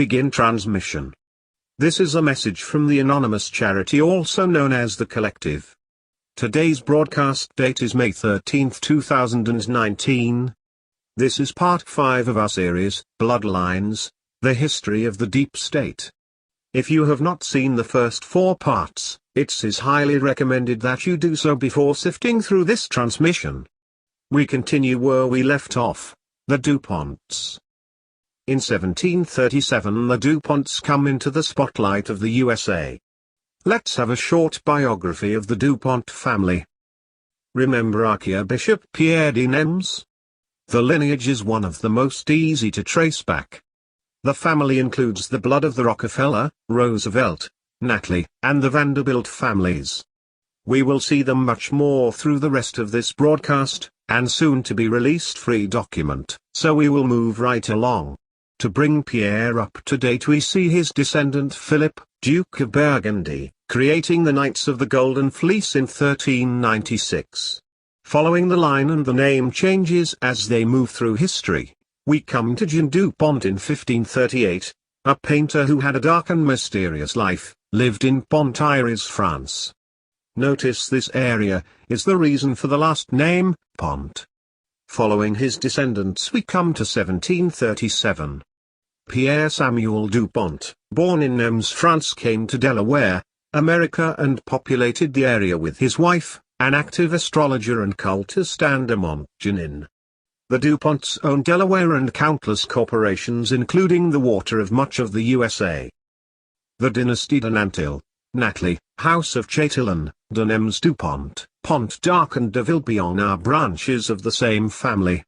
Begin transmission. This is a message from the anonymous charity also known as The Collective. Today's broadcast date is May 13, 2019. This is part 5 of our series, Bloodlines, The History of the Deep State. If you have not seen the first 4 parts, it is highly recommended that you do so before sifting through this transmission. We continue where we left off, the DuPonts. In 1737 the DuPonts come into the spotlight of the USA. Let's have a short biography of the DuPont family. Remember Archbishop Pierre de Nems? The lineage is one of the most easy to trace back. The family includes the blood of the Rockefeller, Roosevelt, Natley, and the Vanderbilt families. We will see them much more through the rest of this broadcast, and soon to be released free document, so we will move right along. To bring Pierre up to date we see his descendant Philip, Duke of Burgundy, creating the Knights of the Golden Fleece in 1396. Following the line and the name changes as they move through history, we come to Jean Dupont in 1538, a painter who had a dark and mysterious life, lived in Pontarlier, France. Notice this area is the reason for the last name, Pont. Following his descendants we come to 1737. Pierre Samuel Dupont, born in Nems, France, came to Delaware, America and populated the area with his wife, an active astrologer and cultist Anne de Montgenin. The Duponts owned Delaware and countless corporations including the water of much of the USA. The dynasty de Nantil, Natley, House of Chatillon, de Nems Dupont, Pont d'Arc and de Villepillon are branches of the same family.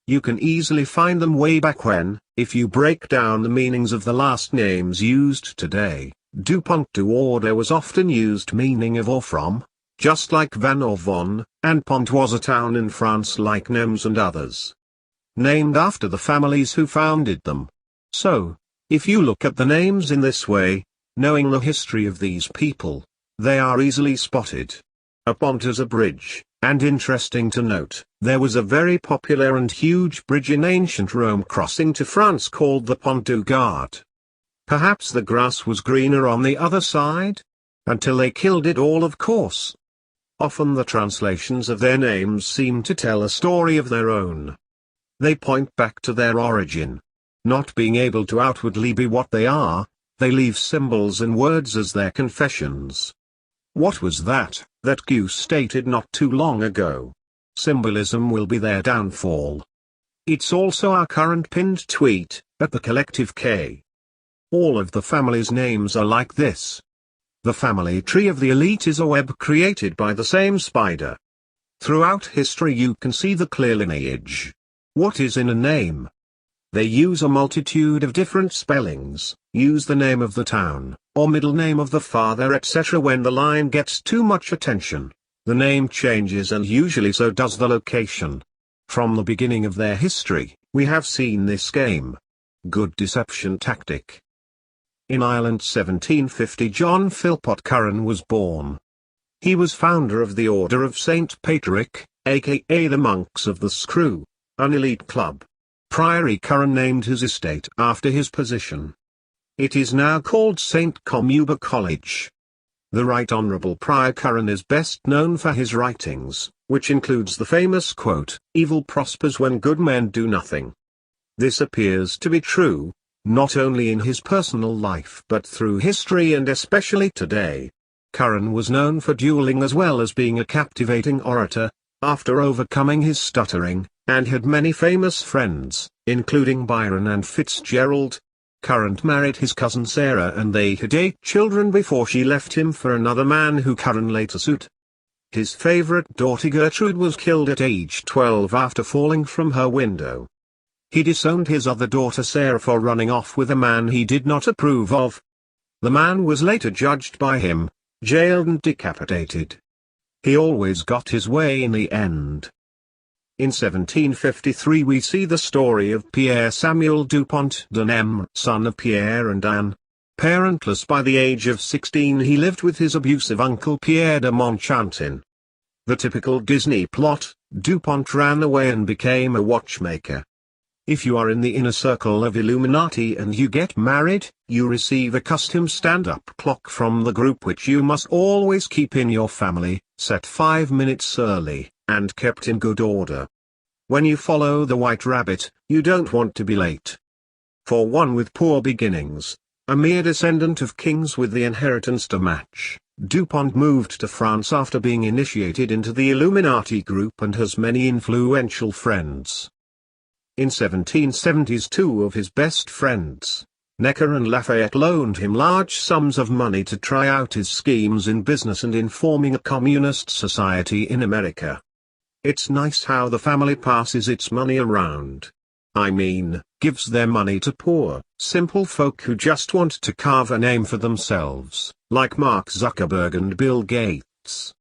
You can easily find them way back when, if you break down the meanings of the last names used today. Dupont du order was often used meaning of or from, just like Van or Von, and Pont was a town in France like Nems and others. Named after the families who founded them. So, if you look at the names in this way, knowing the history of these people, they are easily spotted. A pont is a bridge, and interesting to note, there was a very popular and huge bridge in ancient Rome crossing to France called the Pont du Gard. Perhaps the grass was greener on the other side? Until they killed it all, of course. Often the translations of their names seem to tell a story of their own. They point back to their origin. Not being able to outwardly be what they are, they leave symbols and words as their confessions. What was that Q stated not too long ago? Symbolism will be their downfall. It's also our current pinned tweet, at the Collective K. All of the family's names are like this. The family tree of the elite is a web created by the same spider. Throughout history you can see the clear lineage. What is in a name? They use a multitude of different spellings, use the name of the town, or middle name of the father etc. When the line gets too much attention, the name changes and usually so does the location. From the beginning of their history, we have seen this game. Good deception tactic. In Ireland 1750 John Philpot Curran was born. He was founder of the Order of St. Patrick, aka the Monks of the Screw, an elite club. Priory Curran named his estate after his position. It is now called St. Columba College. The Right Honourable Prior Curran is best known for his writings, which includes the famous quote, "Evil prospers when good men do nothing." This appears to be true, not only in his personal life but through history and especially today. Curran was known for dueling as well as being a captivating orator, after overcoming his stuttering, and had many famous friends, including Byron and Fitzgerald. Curran married his cousin Sarah and they had 8 children before she left him for another man who Curran later sued. His favorite daughter Gertrude was killed at age 12 after falling from her window. He disowned his other daughter Sarah for running off with a man he did not approve of. The man was later judged by him, jailed and decapitated. He always got his way in the end. In 1753 we see the story of Pierre Samuel Dupont de Nems, son of Pierre and Anne. Parentless by the age of 16 he lived with his abusive uncle Pierre de Montchantin. The typical Disney plot, Dupont ran away and became a watchmaker. If you are in the inner circle of Illuminati and you get married, you receive a custom stand-up clock from the group which you must always keep in your family, set 5 minutes early, and kept in good order. When you follow the White Rabbit, you don't want to be late. For one with poor beginnings, a mere descendant of kings with the inheritance to match, Dupont moved to France after being initiated into the Illuminati group and has many influential friends. In 1770s, two of his best friends, Necker and Lafayette, loaned him large sums of money to try out his schemes in business and in forming a communist society in America. It's nice how the family passes its money around. I mean, gives their money to poor, simple folk who just want to carve a name for themselves, like Mark Zuckerberg and Bill Gates.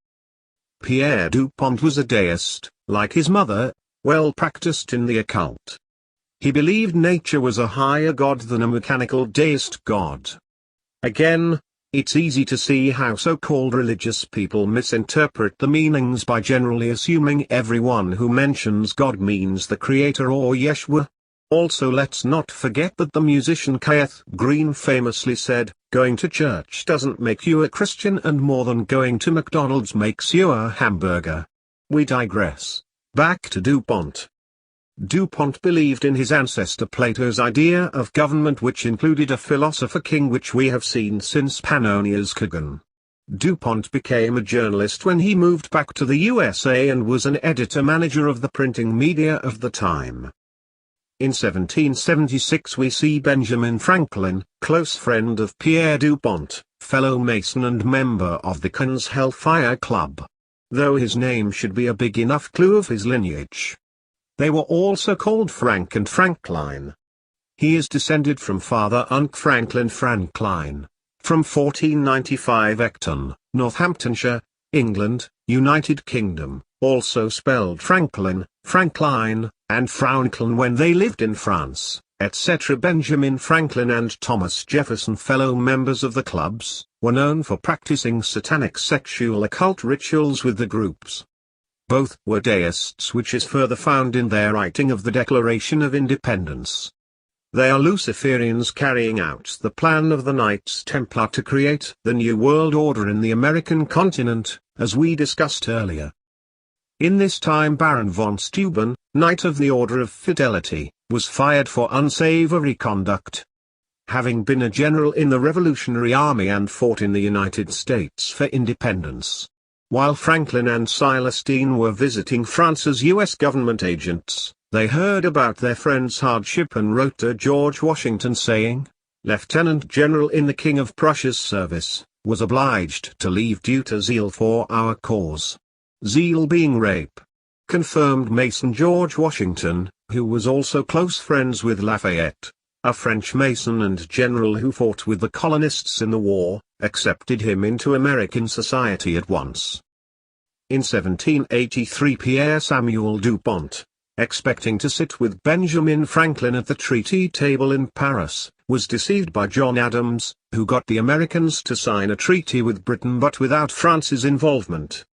Pierre Dupont was a deist, like his mother, well practiced in the occult. He believed nature was a higher god than a mechanical deist god. Again, it's easy to see how so-called religious people misinterpret the meanings by generally assuming everyone who mentions God means the Creator or Yeshua. Also, let's not forget that the musician Keith Green famously said, "Going to church doesn't make you a Christian, and more than going to McDonald's makes you a hamburger." We digress. Back to Dupont. Dupont believed in his ancestor Plato's idea of government, which included a philosopher king, which we have seen since Pannonia's Kagan. Dupont became a journalist when he moved back to the USA and was an editor-manager of the printing media of the time. In 1776 we see Benjamin Franklin, close friend of Pierre Dupont, fellow Mason and member of the Cannes Hellfire Club. Though his name should be a big enough clue of his lineage. They were also called Frank and Frankline. He is descended from Father Unc Franklin Frankline, from 1495 Ecton, Northamptonshire, England, United Kingdom, also spelled Franklin, Frankline, and Fraunklin when they lived in France, etc. Benjamin Franklin and Thomas Jefferson, fellow members of the clubs, were known for practicing satanic sexual occult rituals with the groups. Both were deists, which is further found in their writing of the Declaration of Independence. They are Luciferians carrying out the plan of the Knights Templar to create the New World Order in the American continent, as we discussed earlier. In this time Baron von Steuben, Knight of the Order of Fidelity, was fired for unsavory conduct. Having been a general in the Revolutionary Army and fought in the United States for independence. While Franklin and Silas Deane were visiting France as U.S. government agents, they heard about their friend's hardship and wrote to George Washington saying, "Lieutenant General in the King of Prussia's service, was obliged to leave due to zeal for our cause." Zeal being rape. Confirmed Mason George Washington, who was also close friends with Lafayette, a French Mason and general who fought with the colonists in the war, accepted him into American society at once. In 1783 Pierre Samuel Dupont, expecting to sit with Benjamin Franklin at the treaty table in Paris, was deceived by John Adams, who got the Americans to sign a treaty with Britain but without France's involvement.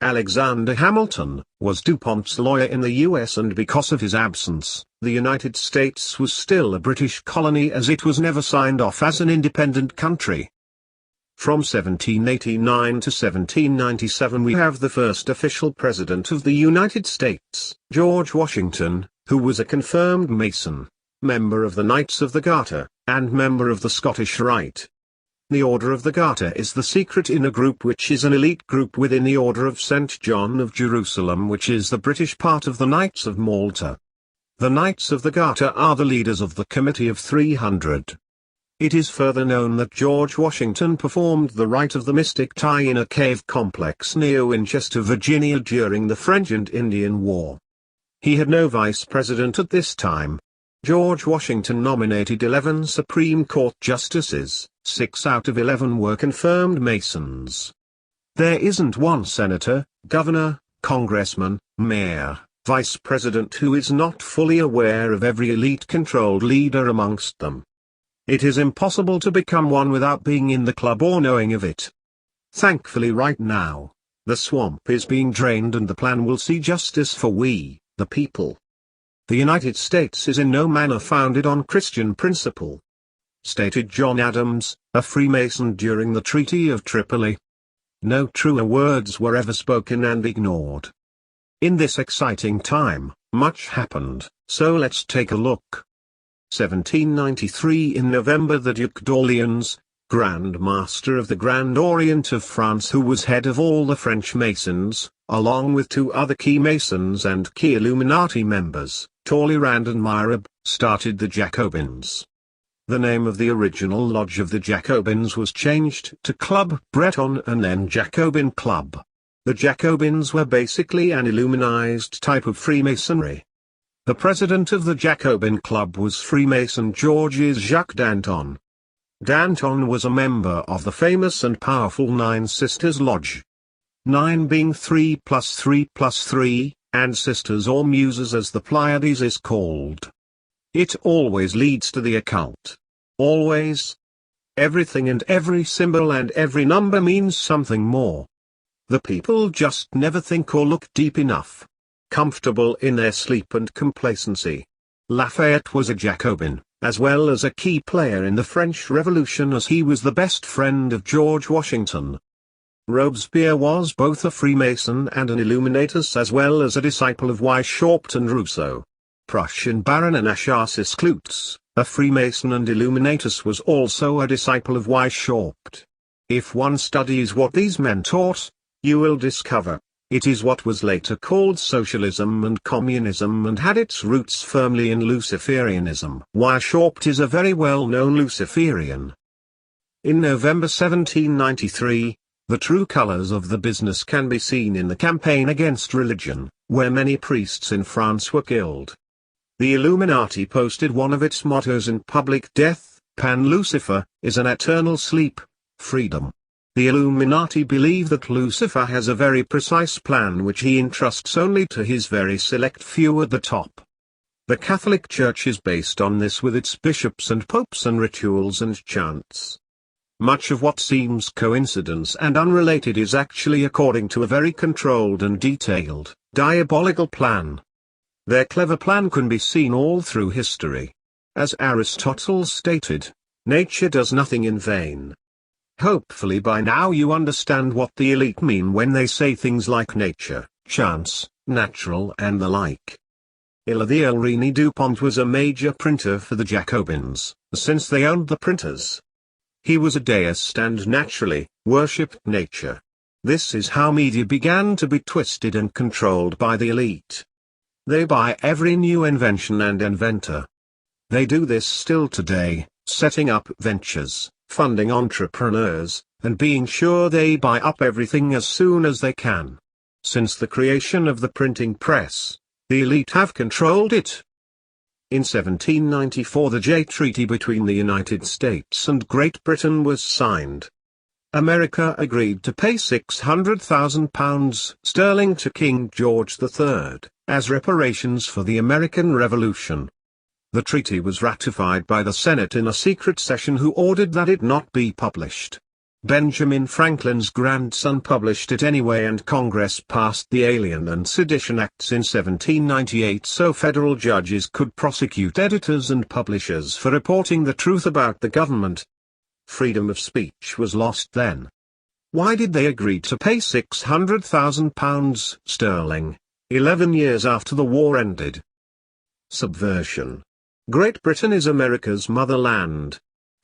Alexander Hamilton was Dupont's lawyer in the US, and because of his absence, the United States was still a British colony as it was never signed off as an independent country. From 1789 to 1797 we have the first official president of the United States, George Washington, who was a confirmed Mason, member of the Knights of the Garter, and member of the Scottish Rite. The Order of the Garter is the secret inner group, which is an elite group within the Order of St. John of Jerusalem, which is the British part of the Knights of Malta. The Knights of the Garter are the leaders of the Committee of 300. It is further known that George Washington performed the rite of the mystic tie in a cave complex near Winchester, Virginia during the French and Indian War. He had no vice president at this time. George Washington nominated 11 Supreme Court justices, 6 out of 11 were confirmed Masons. There isn't one senator, governor, congressman, mayor, vice president who is not fully aware of every elite-controlled leader amongst them. It is impossible to become one without being in the club or knowing of it. Thankfully right now, the swamp is being drained and the plan will see justice for we, the people. The United States is in no manner founded on Christian principle, stated John Adams, a Freemason during the Treaty of Tripoli. No truer words were ever spoken and ignored. In this exciting time, much happened, so let's take a look. 1793 in November, the Duc d'Orléans, Grand Master of the Grand Orient of France, who was head of all the French Masons, along with two other key Masons and key Illuminati members, Talleyrand and Mirabeau, started the Jacobins. The name of the original lodge of the Jacobins was changed to Club Breton and then Jacobin Club. The Jacobins were basically an Illuminized type of Freemasonry. The president of the Jacobin Club was Freemason Georges Jacques Danton. Danton was a member of the famous and powerful Nine Sisters Lodge. 9 being 3 plus 3 plus 3, and sisters or muses as the Pleiades is called. It always leads to the occult. Always. Everything and every symbol and every number means something more. The people just never think or look deep enough. Comfortable in their sleep and complacency. Lafayette was a Jacobin, as well as a key player in the French Revolution, as he was the best friend of George Washington. Robespierre was both a Freemason and an Illuminatus, as well as a disciple of Weishaupt and Rousseau. Prussian Baron Anacharsis Cloots, a Freemason and Illuminatus, was also a disciple of Weishaupt. If one studies what these men taught, you will discover, it is what was later called socialism and communism and had its roots firmly in Luciferianism. Weishaupt is a very well-known Luciferian. In November 1793, the true colors of the business can be seen in the campaign against religion, where many priests in France were killed. The Illuminati posted one of its mottos in public: death, Pan Lucifer, is an eternal sleep, freedom. The Illuminati believe that Lucifer has a very precise plan which he entrusts only to his very select few at the top. The Catholic Church is based on this, with its bishops and popes and rituals and chants. Much of what seems coincidence and unrelated is actually according to a very controlled and detailed, diabolical plan. Their clever plan can be seen all through history. As Aristotle stated, nature does nothing in vain. Hopefully by now you understand what the elite mean when they say things like nature, chance, natural and the like. Hilaire René Dupont was a major printer for the Jacobins, since they owned the printers. He was a deist and naturally worshipped nature. This is how media began to be twisted and controlled by the elite. They buy every new invention and inventor. They do this still today, setting up ventures, funding entrepreneurs, and being sure they buy up everything as soon as they can. Since the creation of the printing press, the elite have controlled it. In 1794 the Jay Treaty between the United States and Great Britain was signed. America agreed to pay £600,000 sterling to King George III, as reparations for the American Revolution. The treaty was ratified by the Senate in a secret session, who ordered that it not be published. Benjamin Franklin's grandson published it anyway, and Congress passed the Alien and Sedition Acts in 1798 so federal judges could prosecute editors and publishers for reporting the truth about the government. Freedom of speech was lost then. Why did they agree to pay £600,000 sterling, 11 years after the war ended? Subversion. Great Britain is America's motherland.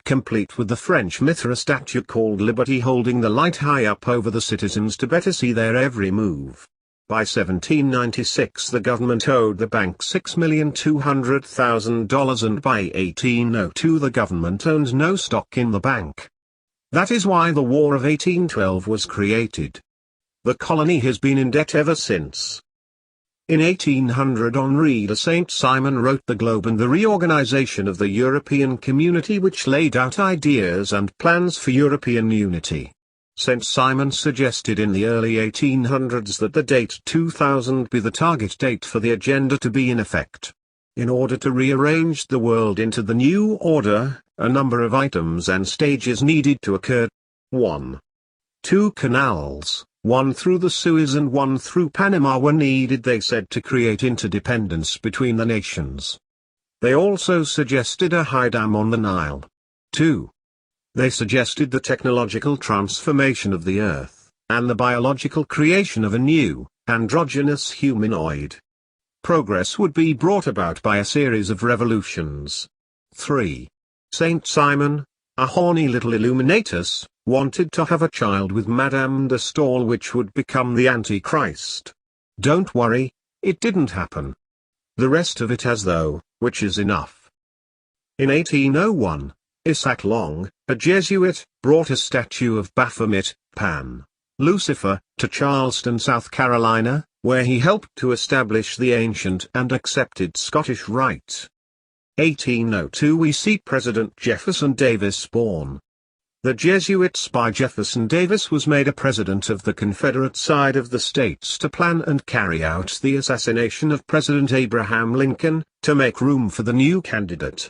Complete with the French Mithra statue called Liberty holding the light high up over the citizens to better see their every move. By 1796 the government owed the bank $6,200,000, and by 1802 the government owned no stock in the bank. That is why the War of 1812 was created. The colony has been in debt ever since. In 1800 Henri de Saint-Simon wrote The Globe and the Reorganization of the European Community, which laid out ideas and plans for European unity. Saint-Simon suggested in the early 1800s that the date 2000 be the target date for the agenda to be in effect. In order to rearrange the world into the new order, a number of items and stages needed to occur. 1. 2 canals, One through the Suez and one through Panama were needed, they said, to create interdependence between the nations. They also suggested a high dam on the Nile. 2. They suggested the technological transformation of the Earth, and the biological creation of a new, androgynous humanoid. Progress would be brought about by a series of revolutions. 3. Saint Simon, a horny little illuminatus, wanted to have a child with Madame de Staël, which would become the Antichrist. Don't worry, it didn't happen. The rest of it has though, which is enough. In 1801, Isaac Long, a Jesuit, brought a statue of Baphomet, Pan, Lucifer, to Charleston, South Carolina, where he helped to establish the ancient and accepted Scottish rite. 1802 we see President Jefferson Davis born. The Jesuit spy Jefferson Davis was made a president of the Confederate side of the states to plan and carry out the assassination of President Abraham Lincoln, to make room for the new candidate.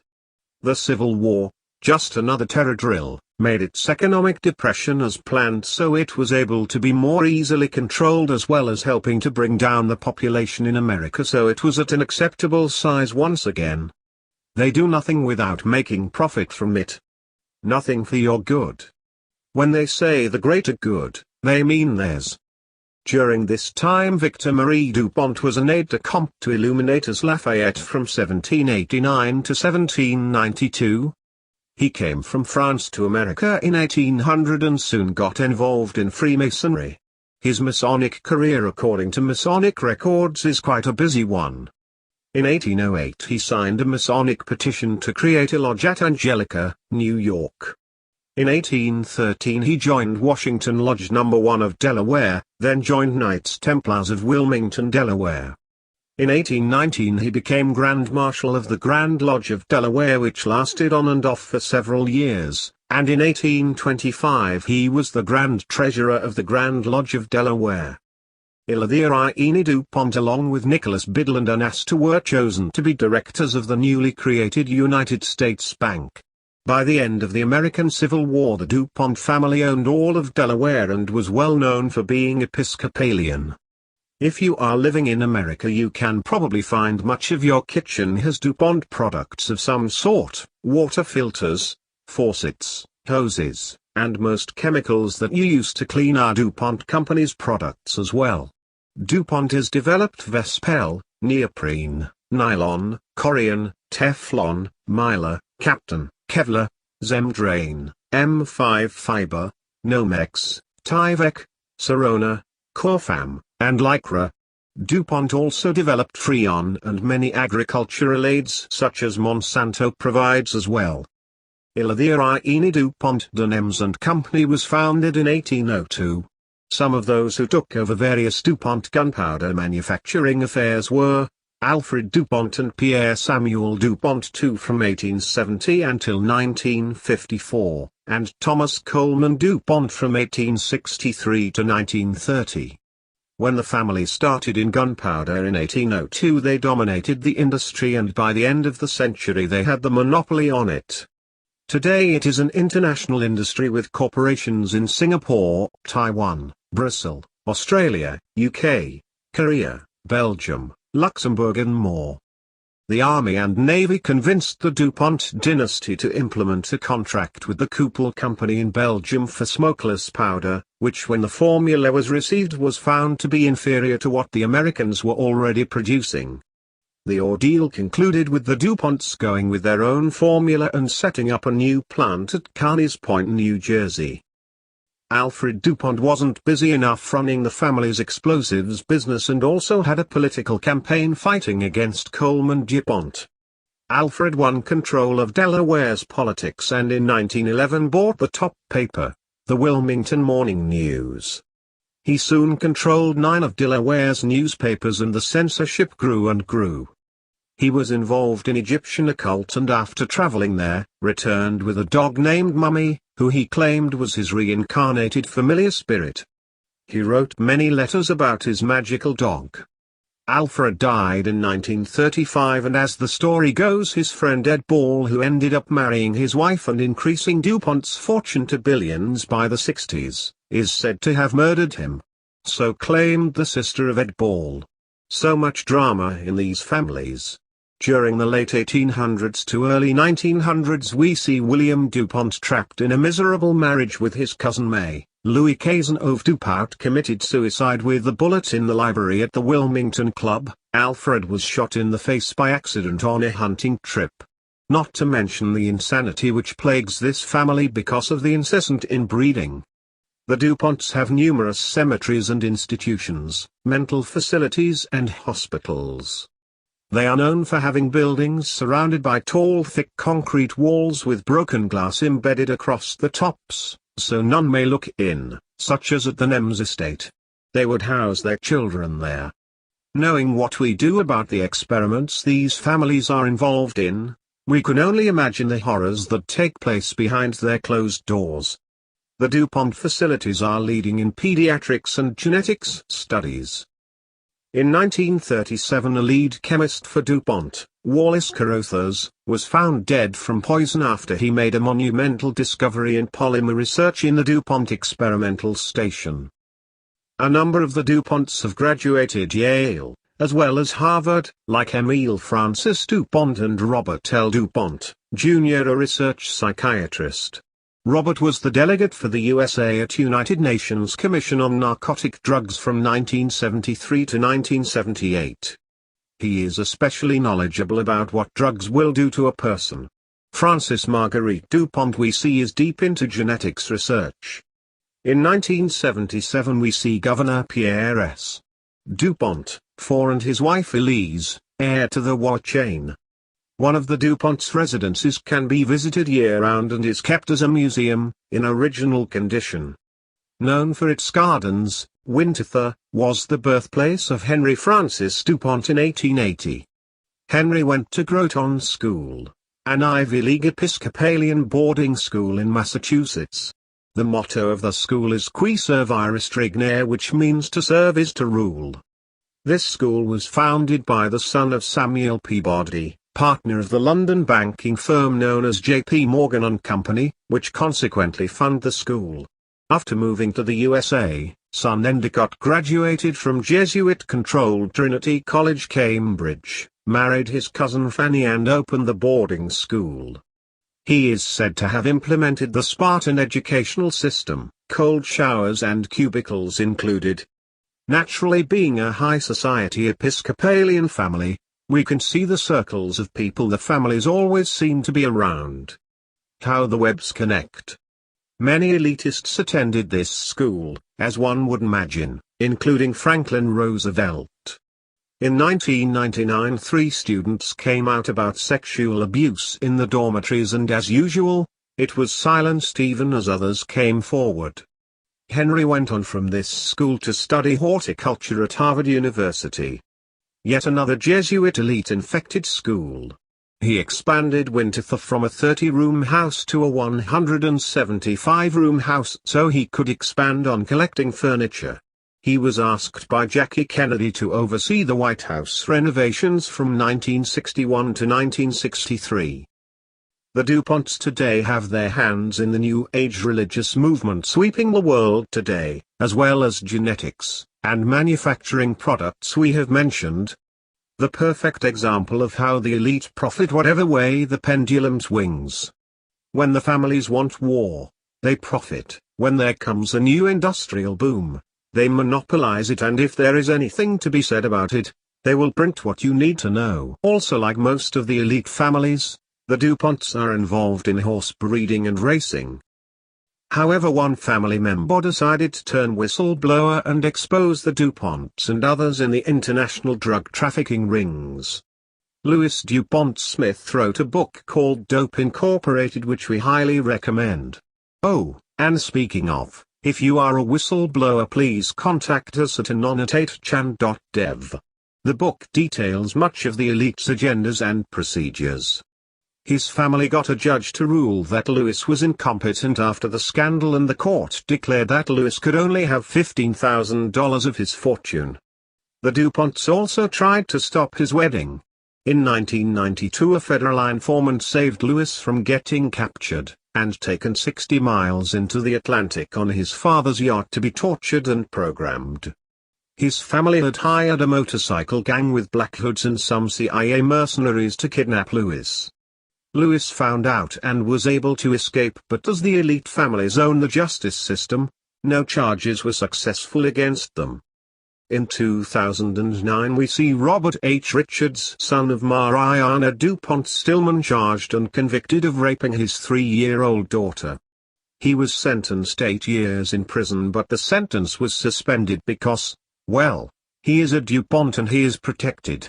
The Civil War, just another terror drill, made its economic depression as planned, so it was able to be more easily controlled, as well as helping to bring down the population in America so it was at an acceptable size once again. They do nothing without making profit from it. Nothing for your good. When they say the greater good, they mean theirs. During this time Victor Marie Dupont was an aide-de-camp to Illuminatus Lafayette from 1789 to 1792. He came from France to America in 1800 and soon got involved in Freemasonry. His Masonic career, according to Masonic records, is quite a busy one. In 1808 he signed a Masonic petition to create a lodge at Angelica, New York. In 1813 he joined Washington Lodge No. 1 of Delaware, then joined Knights Templars of Wilmington, Delaware. In 1819 he became Grand Marshal of the Grand Lodge of Delaware, which lasted on and off for several years, and in 1825 he was the Grand Treasurer of the Grand Lodge of Delaware. Ilithier Ine Dupont along with Nicholas Biddle and Anasta were chosen to be directors of the newly created United States Bank. By the end of the American Civil War the Dupont family owned all of Delaware and was well known for being Episcopalian. If you are living in America you can probably find much of your kitchen has Dupont products of some sort, water filters, faucets, hoses, and most chemicals that you use to clean are DuPont Company's products as well. DuPont has developed Vespel, neoprene, nylon, Corian, Teflon, Mylar, Captain, Kevlar, Zemdrain, M5 Fiber, Nomex, Tyvek, Sorona, Corfam, and Lycra. DuPont also developed Freon and many agricultural aids such as Monsanto provides as well. Ilithier Ine Dupont de Nemours and Company was founded in 1802. Some of those who took over various DuPont gunpowder manufacturing affairs were Alfred Dupont and Pierre Samuel Dupont II from 1870 until 1954, and Thomas Coleman Dupont from 1863 to 1930. When the family started in gunpowder in 1802 they dominated the industry, and by the end of the century they had the monopoly on it. Today it is an international industry with corporations in Singapore, Taiwan, Brazil, Australia, UK, Korea, Belgium, Luxembourg and more. The Army and Navy convinced the DuPont dynasty to implement a contract with the Koppel Company in Belgium for smokeless powder, which when the formula was received was found to be inferior to what the Americans were already producing. The ordeal concluded with the DuPonts going with their own formula and setting up a new plant at Carneys Point, New Jersey. Alfred Dupont wasn't busy enough running the family's explosives business and also had a political campaign fighting against Coleman Dupont. Alfred won control of Delaware's politics and in 1911 bought the top paper, the Wilmington Morning News. He soon controlled 9 of Delaware's newspapers and the censorship grew and grew. He was involved in Egyptian occult and after traveling there, returned with a dog named Mummy, who he claimed was his reincarnated familiar spirit. He wrote many letters about his magical dog. Alfred died in 1935 and as the story goes his friend Ed Ball, who ended up marrying his wife and increasing DuPont's fortune to billions by the 60s, is said to have murdered him. So claimed the sister of Ed Ball. So much drama in these families. During the late 1800s to early 1900s we see William DuPont trapped in a miserable marriage with his cousin May. Louis Cazenove DuPont committed suicide with a bullet in the library at the Wilmington Club. Alfred was shot in the face by accident on a hunting trip. Not to mention the insanity which plagues this family because of the incessant inbreeding. The DuPonts have numerous cemeteries and institutions, mental facilities and hospitals. They are known for having buildings surrounded by tall thick concrete walls with broken glass embedded across the tops, so none may look in, such as at the Nems estate. They would house their children there. Knowing what we do about the experiments these families are involved in, we can only imagine the horrors that take place behind their closed doors. The DuPont facilities are leading in pediatrics and genetics studies. In 1937 a lead chemist for DuPont, Wallace Carothers, was found dead from poison after he made a monumental discovery in polymer research in the DuPont experimental station. A number of the DuPonts have graduated Yale, as well as Harvard, like Emile Francis DuPont and Robert L. DuPont, Jr., a research psychiatrist. Robert was the delegate for the USA at United Nations Commission on Narcotic Drugs from 1973 to 1978. He is especially knowledgeable about what drugs will do to a person. Frances Marguerite DuPont we see is deep into genetics research. In 1977 we see Governor Pierre S. DuPont, IV, and his wife Elise, heir to the War chain. One of the DuPont's residences can be visited year-round and is kept as a museum, in original condition. Known for its gardens, Winterthur was the birthplace of Henry Francis DuPont in 1880. Henry went to Groton School, an Ivy League Episcopalian boarding school in Massachusetts. The motto of the school is Qui serviris regnare, which means to serve is to rule. This school was founded by the son of Samuel Peabody, partner of the London banking firm known as J.P. Morgan and Company, which consequently funded the school. After moving to the USA, son Endicott graduated from Jesuit-controlled Trinity College, Cambridge, married his cousin Fanny and opened the boarding school. He is said to have implemented the Spartan educational system, cold showers and cubicles included. Naturally, being a high society Episcopalian family, we can see the circles of people the families always seem to be around. How the webs connect. Many elitists attended this school, as one would imagine, including Franklin Roosevelt. In 1999 3 students came out about sexual abuse in the dormitories, and as usual, it was silenced even as others came forward. Henry went on from this school to study horticulture at Harvard University. Yet another Jesuit elite-infected school. He expanded Winterthur from a 30-room house to a 175-room house so he could expand on collecting furniture. He was asked by Jackie Kennedy to oversee the White House renovations from 1961 to 1963. The DuPonts today have their hands in the New Age religious movement sweeping the world today, as well as genetics and manufacturing products we have mentioned. The perfect example of how the elite profit whatever way the pendulum swings. When the families want war, they profit. When there comes a new industrial boom, they monopolize it, and if there is anything to be said about it, they will print what you need to know. Also, like most of the elite families, the DuPonts are involved in horse breeding and racing. However, one family member decided to turn whistleblower and expose the DuPonts and others in the international drug trafficking rings. Louis DuPont Smith wrote a book called Dope Incorporated, which we highly recommend. Oh, and speaking of, if you are a whistleblower, please contact us at anonatateChan.dev. The book details much of the elite's agendas and procedures. His family got a judge to rule that Louis was incompetent after the scandal, and the court declared that Louis could only have $15,000 of his fortune. The DuPonts also tried to stop his wedding. In 1992 a federal informant saved Louis from getting captured, and taken 60 miles into the Atlantic on his father's yacht to be tortured and programmed. His family had hired a motorcycle gang with Black Hoods and some CIA mercenaries to kidnap Lewis. Lewis found out and was able to escape, but as the elite families own the justice system, no charges were successful against them. In 2009 we see Robert H. Richards, son of Mariana DuPont Stillman, charged and convicted of raping his 3-year-old daughter. He was sentenced 8 years in prison, but the sentence was suspended because, well, he is a DuPont and he is protected.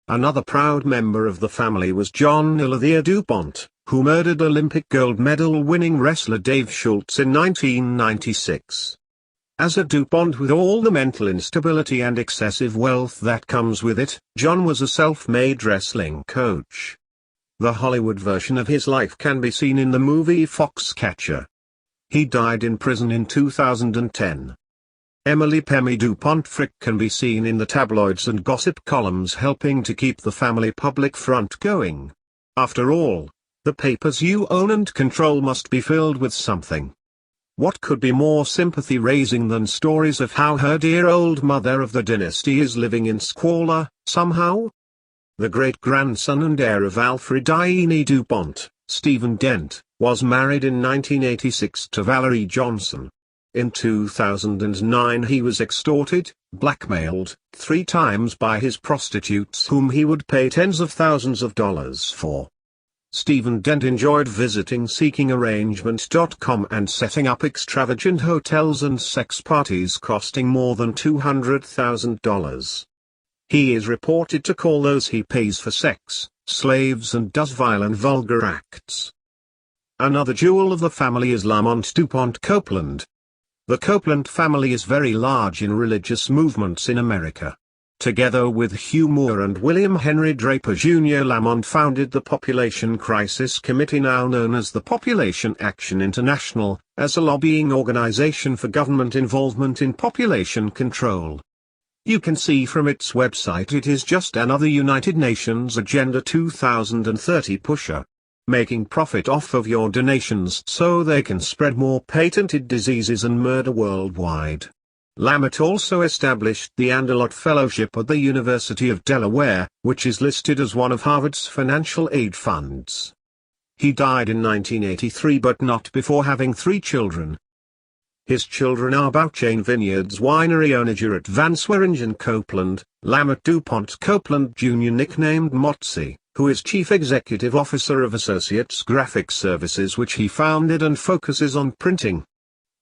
Another proud member of the family was John Ilithier DuPont, who murdered Olympic gold medal winning wrestler Dave Schultz in 1996. As a DuPont with all the mental instability and excessive wealth that comes with it, John was a self-made wrestling coach. The Hollywood version of his life can be seen in the movie Foxcatcher. He died in prison in 2010. Emily Pemmy DuPont Frick can be seen in the tabloids and gossip columns helping to keep the family public front going. After all, the papers you own and control must be filled with something. What could be more sympathy-raising than stories of how her dear old mother of the dynasty is living in squalor, somehow? The great-grandson and heir of Alfred I. DuPont, Stephen Dent, was married in 1986 to Valerie Johnson. In 2009 he was extorted, blackmailed, 3 times by his prostitutes whom he would pay tens of thousands of dollars for. Stephen Dent enjoyed visiting SeekingArrangement.com and setting up extravagant hotels and sex parties costing more than $200,000. He is reported to call those he pays for sex, slaves, and does vile and vulgar acts. Another jewel of the family is Lamont DuPont Copeland. The Copeland family is very large in religious movements in America. Together with Hugh Moore and William Henry Draper Jr., Lamont founded the Population Crisis Committee, now known as the Population Action International, as a lobbying organization for government involvement in population control. You can see from its website it is just another United Nations Agenda 2030 pusher, making profit off of your donations so they can spread more patented diseases and murder worldwide. Lamont also established the Anderlott Fellowship at the University of Delaware, which is listed as one of Harvard's financial aid funds. He died in 1983 but not before having 3 children. His children are Bouchain Vineyards winery owner Jarrett Van Sweringen Copeland, Lamont DuPont Copeland Jr. nicknamed Motzi, who is Chief Executive Officer of Associates Graphic Services, which he founded and focuses on printing.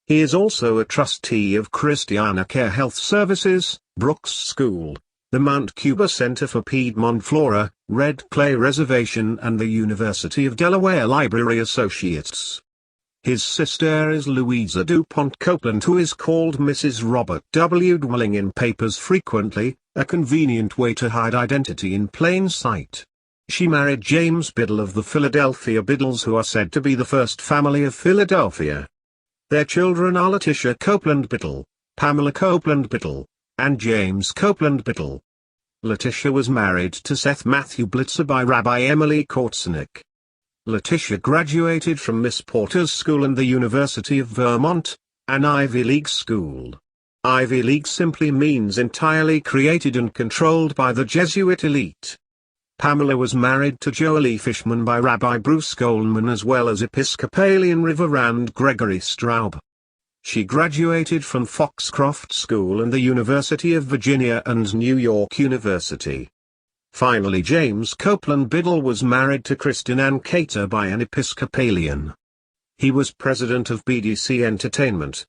He is also a trustee of Christiana Care Health Services, Brooks School, the Mount Cuba Center for Piedmont Flora, Red Clay Reservation, and the University of Delaware Library Associates. His sister is Louisa DuPont Copeland, who is called Mrs. Robert W. Dwelling in papers frequently, a convenient way to hide identity in plain sight. She married James Biddle of the Philadelphia Biddles, who are said to be the first family of Philadelphia. Their children are Letitia Copeland Biddle, Pamela Copeland Biddle, and James Copeland Biddle. Letitia was married to Seth Matthew Blitzer by Rabbi Emily Kortsanik. Letitia graduated from Miss Porter's School and the University of Vermont, an Ivy League school. Ivy League simply means entirely created and controlled by the Jesuit elite. Pamela was married to Joel Fishman by Rabbi Bruce Goldman as well as Episcopalian Reverend Gregory Straub. She graduated from Foxcroft School and the University of Virginia and New York University. Finally, James Copeland Biddle was married to Kristen Ann Cater by an Episcopalian. He was president of BDC Entertainment.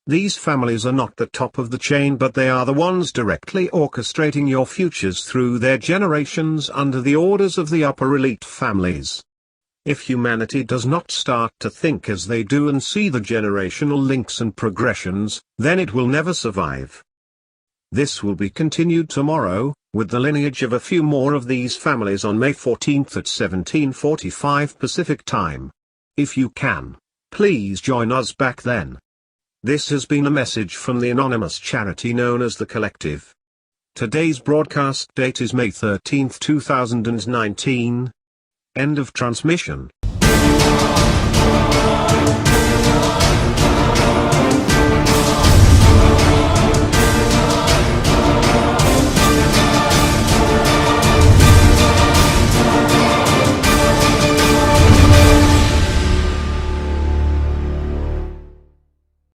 These families are not the top of the chain, but they are the ones directly orchestrating your futures through their generations under the orders of the upper elite families. If humanity does not start to think as they do and see the generational links and progressions, then it will never survive. This will be continued tomorrow, with the lineage of a few more of these families on May 14 at 17:45 Pacific Time. If you can, please join us back then. This has been a message from the anonymous charity known as The Collective. Today's broadcast date is May 13, 2019. End of transmission.